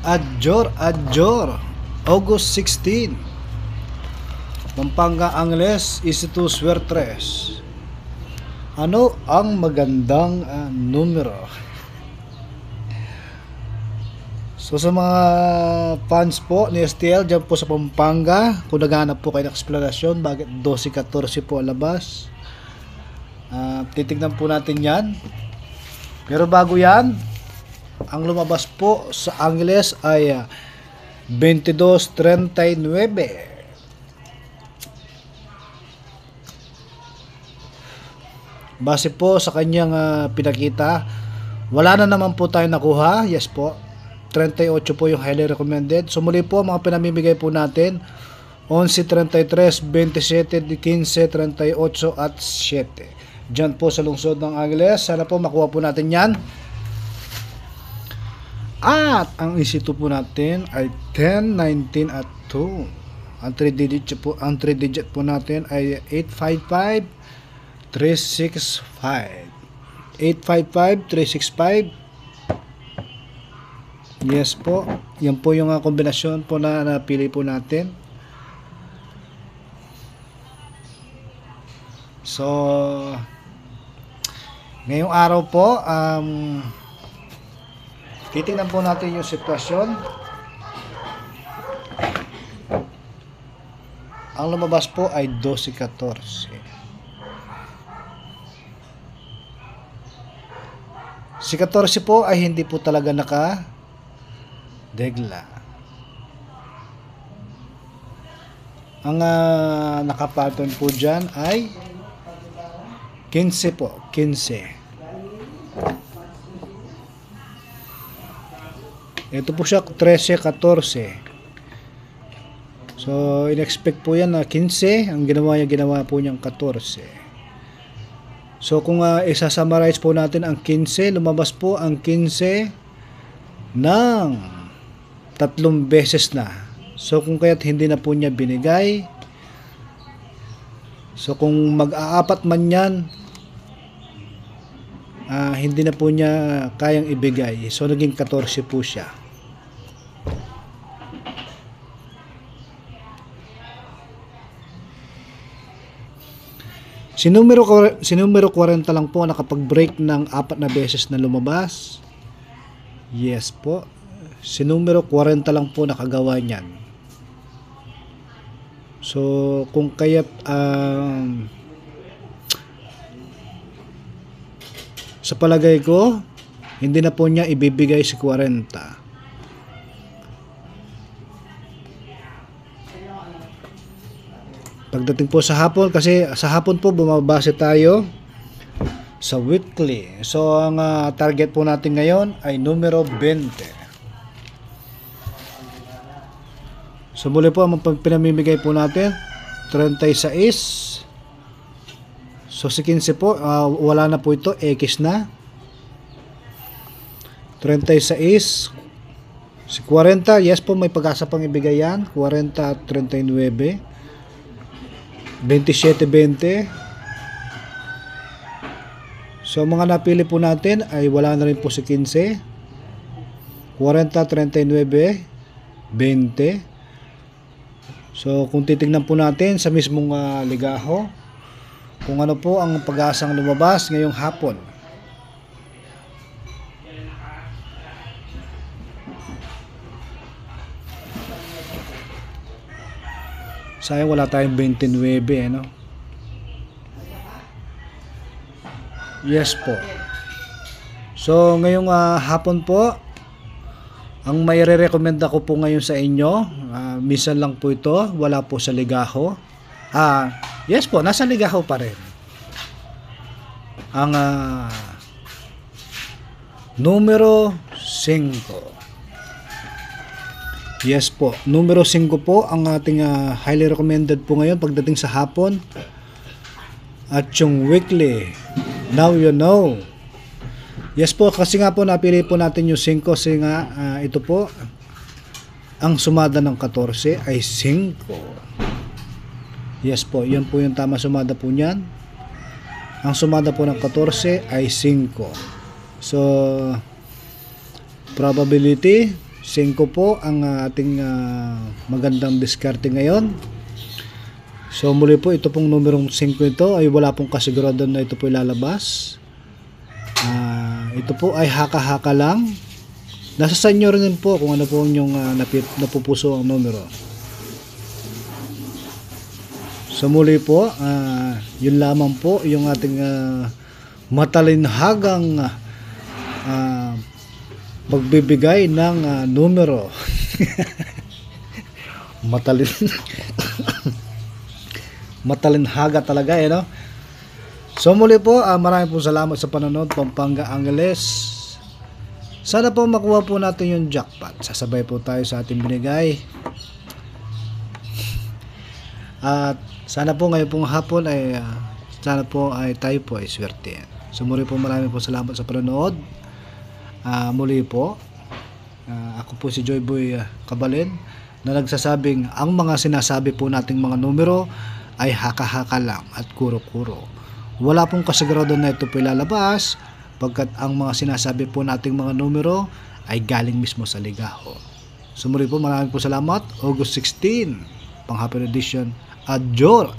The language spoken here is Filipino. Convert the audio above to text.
Adjor, August 16. Pampanga Angles, Isitu Suertres. Ano ang magandang numero? So sa mga fans po ni STL dyan po sa Pampanga, kung naghanap po kayo ng eksplanasyon bakit 12-14 po ang labas, titignan po natin yan. Pero bago yan, ang lumabas po sa Angeles ay 22-39. Base po sa kanyang pinakita, wala na naman po tayo nakuha. Yes po, 38 po yung highly recommended. So muli po, mga pinamimigay po natin 11, 33, 27, 15, 38 at 7 dyan po sa lungsod ng Angeles. Sana po makuha po natin yan. At ang isitu po natin ay 10, 19 at 2. Ang 3 digit po natin ay 855 365. 855-365. Yes po. Yan po yung kombinasyon po na napili po natin. So, ngayong araw po, titingnan po natin yung sitwasyon. Ang lumabas po ay 12-14. Si 14 po ay hindi po talaga naka-degla. Ang naka-pattern po dyan ay 15 po. 15. Ito po siya 13-14. So, in-expect po yan na 15. Ang ginawa po niyang 14. So kung isa-summarize po natin ang 15, lumabas po ang 15 ng 3 beses na. So kung kaya't hindi na po niya binigay, so kung mag-aapat man yan, hindi na po niya kayang ibigay. So naging 14 po siya. Si numero 40 lang po nakapag-break ng 4 na beses na lumabas. Yes po. Si numero 40 lang po nakagawa niyan. So, kung kaya't sa palagay ko, hindi na po niya ibibigay si 40. Pagdating po sa hapon, kasi sa hapon po bumabase tayo sa weekly. So ang target po natin ngayon ay numero 20. So muli po ang pinamimigay po natin 36. So si 15 po, wala na po ito, X na. 36. Si 40, yes po, may pag-asa pang ibigay yan. 40 at 39. 27-20. So mga napili po natin ay wala na rin po si 15, 40, 39, 20. So kung titignan po natin sa mismong ligaho, kung ano po ang pag-asang lumabas ngayong hapon. Sayang wala tayong 29, ano? Yes po. So, ngayong hapon po, ang may re-recommend ako po ngayon sa inyo, minsan lang po ito, wala po sa ligaho. Yes po, nasa ligaho pa rin. Ang numero 5. Yes po, numero 5 po ang ating highly recommended po ngayon pagdating sa hapon. At yung weekly, now you know. Yes po, kasi nga po napili po natin yung 5 kasi nga ito po, ang sumada ng 14 ay 5. Yes po, yan po yung tama sumada po niyan. Ang sumada po ng 14 ay 5. So, probability 5 po ang ating magandang diskarte ngayon. So muli po, ito pong numerong 5 ito ay wala pong kasigurado na ito po ilalabas. Ito po ay haka-haka lang. Nasa sa inyo rin po kung ano po yung napupuso ang numero. So muli po, yun lamang po yung ating matalinhagang pagbibigay ng numero. Matalinhaga talaga no? So muli po, maraming po salamat sa panonood. Pampanga Angeles. Sana po makuha po natin yung jackpot. Sasabay po tayo sa ating binigay. At sana po ngayon pong hapon ay sana po ay tayo po ay swerte. So muli po, maraming po salamat sa panonood. Muli po, ako po si Joy Boy Cabalin na nagsasabing ang mga sinasabi po nating mga numero ay haka-haka lang at kuro-kuro. Wala pong kasigurado na ito po ilalabas, pagkat ang mga sinasabi po nating mga numero ay galing mismo sa ligaho. So muli po, maraming po salamat. August 16, pang Happy Edition. Adjor!